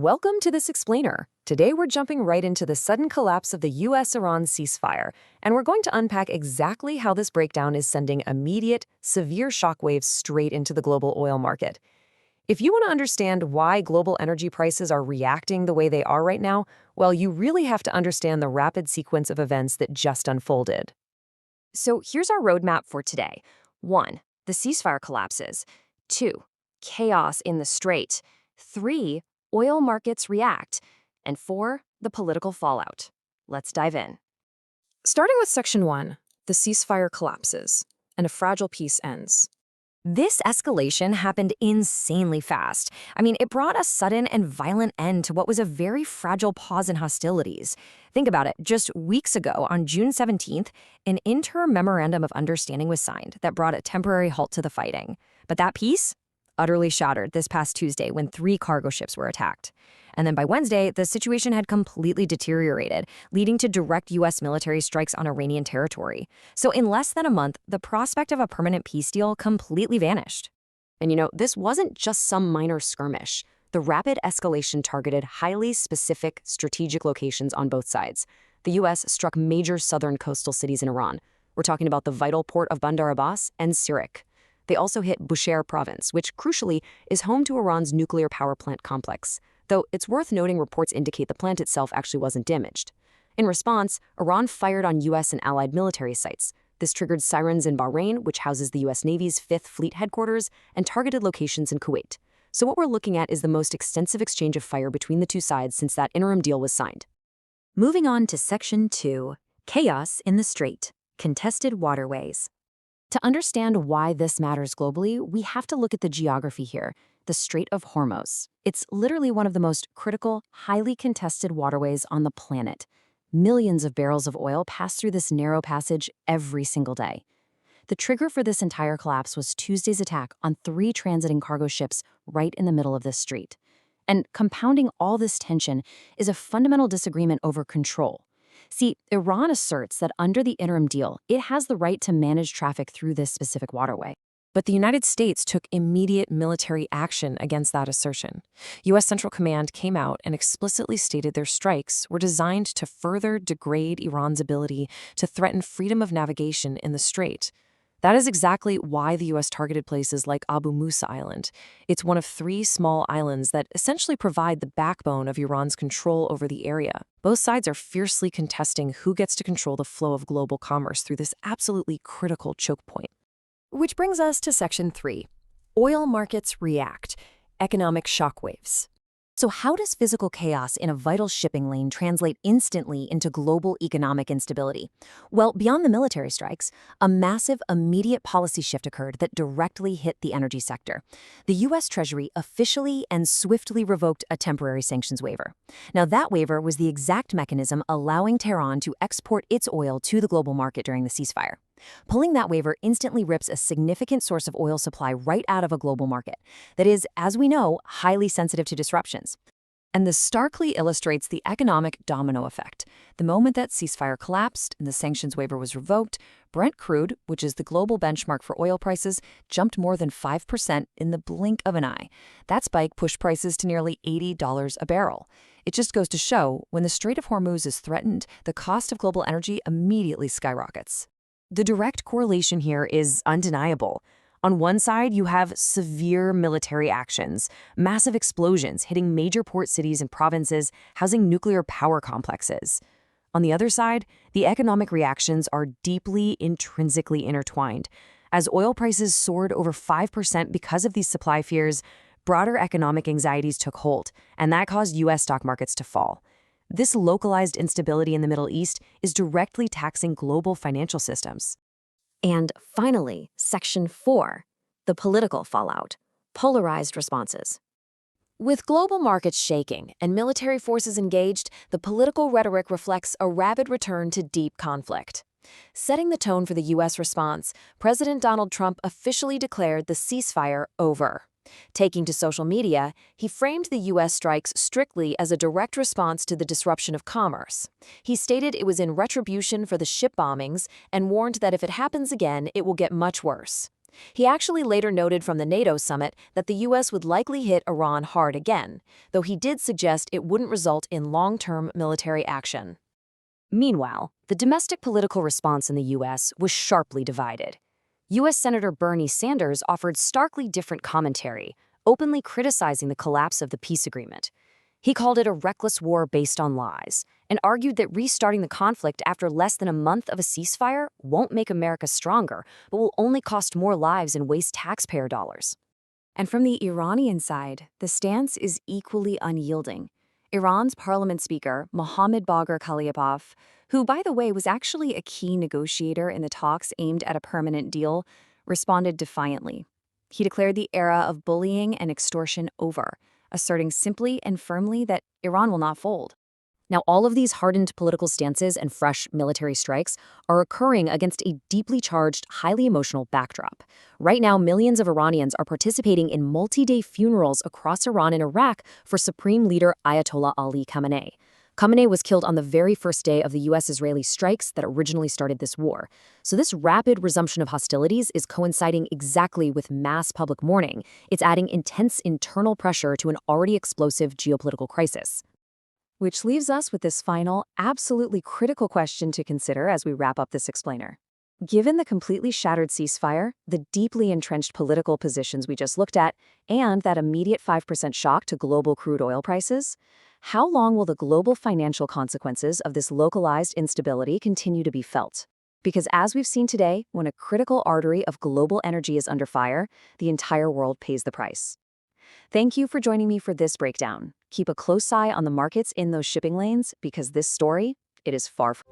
Welcome to this explainer. Today we're jumping right into the sudden collapse of the US-Iran ceasefire, and we're going to unpack exactly how this breakdown is sending immediate, severe shockwaves straight into the global oil market. If you want to understand why global energy prices are reacting the way they are right now, well, you really have to understand the rapid sequence of events that just unfolded. So here's our roadmap for today. 1. The ceasefire collapses. 2. Chaos in the Strait. 3. Oil markets react. And 4. The political fallout. Let's dive in. Starting with Section 1, the ceasefire collapses, and a fragile peace ends. This escalation happened insanely fast. It brought a sudden and violent end to what was a very fragile pause in hostilities. Think about it. Just weeks ago, on June 17th, an interim memorandum of understanding was signed that brought a temporary halt to the fighting. But that peace utterly shattered this past Tuesday when 3 cargo ships were attacked. And then by Wednesday, the situation had completely deteriorated, leading to direct U.S. military strikes on Iranian territory. So in less than a month, the prospect of a permanent peace deal completely vanished. And this wasn't just some minor skirmish. The rapid escalation targeted highly specific strategic locations on both sides. The U.S. struck major southern coastal cities in Iran. We're talking about the vital port of Bandar Abbas and Sirik. They also hit Bushehr province, which crucially is home to Iran's nuclear power plant complex. Though it's worth noting reports indicate the plant itself actually wasn't damaged. In response, Iran fired on U.S. and allied military sites. This triggered sirens in Bahrain, which houses the U.S. Navy's 5th Fleet headquarters, and targeted locations in Kuwait. So what we're looking at is the most extensive exchange of fire between the two sides since that interim deal was signed. Moving on to Section 2, Chaos in the Strait, Contested Waterways. To understand why this matters globally, we have to look at the geography here, the Strait of Hormuz. It's literally one of the most critical, highly contested waterways on the planet. Millions of barrels of oil pass through this narrow passage every single day. The trigger for this entire collapse was Tuesday's attack on 3 transiting cargo ships right in the middle of this strait. And compounding all this tension is a fundamental disagreement over control. See, Iran asserts that under the interim deal, it has the right to manage traffic through this specific waterway. But the United States took immediate military action against that assertion. U.S. Central Command came out and explicitly stated their strikes were designed to further degrade Iran's ability to threaten freedom of navigation in the strait. That is exactly why the U.S. targeted places like Abu Musa Island. It's one of 3 small islands that essentially provide the backbone of Iran's control over the area. Both sides are fiercely contesting who gets to control the flow of global commerce through this absolutely critical choke point. Which brings us to Section 3. Oil markets react. Economic shockwaves. So how does physical chaos in a vital shipping lane translate instantly into global economic instability? Well, beyond the military strikes, a massive immediate policy shift occurred that directly hit the energy sector. The U.S. Treasury officially and swiftly revoked a temporary sanctions waiver. Now, that waiver was the exact mechanism allowing Tehran to export its oil to the global market during the ceasefire. Pulling that waiver instantly rips a significant source of oil supply right out of a global market that is, as we know, highly sensitive to disruptions. And this starkly illustrates the economic domino effect. The moment that ceasefire collapsed and the sanctions waiver was revoked, Brent crude, which is the global benchmark for oil prices, jumped more than 5% in the blink of an eye. That spike pushed prices to nearly $80 a barrel. It just goes to show, when the Strait of Hormuz is threatened, the cost of global energy immediately skyrockets. The direct correlation here is undeniable. On one side, you have severe military actions, massive explosions hitting major port cities and provinces, housing nuclear power complexes. On the other side, the economic reactions are deeply intrinsically intertwined. As oil prices soared over 5% because of these supply fears, broader economic anxieties took hold, and that caused U.S. stock markets to fall. This localized instability in the Middle East is directly taxing global financial systems. And finally, Section 4, the political fallout, polarized responses. With global markets shaking and military forces engaged, the political rhetoric reflects a rapid return to deep conflict. Setting the tone for the U.S. response, President Donald Trump officially declared the ceasefire over. Taking to social media, he framed the U.S. strikes strictly as a direct response to the disruption of commerce. He stated it was in retribution for the ship bombings and warned that if it happens again, it will get much worse. He actually later noted from the NATO summit that the U.S. would likely hit Iran hard again, though he did suggest it wouldn't result in long-term military action. Meanwhile, the domestic political response in the U.S. was sharply divided. U.S. Senator Bernie Sanders offered starkly different commentary, openly criticizing the collapse of the peace agreement. He called it a reckless war based on lies, and argued that restarting the conflict after less than a month of a ceasefire won't make America stronger, but will only cost more lives and waste taxpayer dollars. And from the Iranian side, the stance is equally unyielding. Iran's parliament speaker, Mohammad Bagher Khalibaf, who, by the way, was actually a key negotiator in the talks aimed at a permanent deal, responded defiantly. He declared the era of bullying and extortion over, asserting simply and firmly that Iran will not fold. Now, all of these hardened political stances and fresh military strikes are occurring against a deeply charged, highly emotional backdrop. Right now, millions of Iranians are participating in multi-day funerals across Iran and Iraq for Supreme Leader Ayatollah Ali Khamenei. Khamenei was killed on the very first day of the U.S.-Israeli strikes that originally started this war. So this rapid resumption of hostilities is coinciding exactly with mass public mourning. It's adding intense internal pressure to an already explosive geopolitical crisis. Which leaves us with this final, absolutely critical question to consider as we wrap up this explainer. Given the completely shattered ceasefire, the deeply entrenched political positions we just looked at, and that immediate 5% shock to global crude oil prices, how long will the global financial consequences of this localized instability continue to be felt? Because as we've seen today, when a critical artery of global energy is under fire, the entire world pays the price. Thank you for joining me for this breakdown. Keep a close eye on the markets in those shipping lanes because this story, it is far from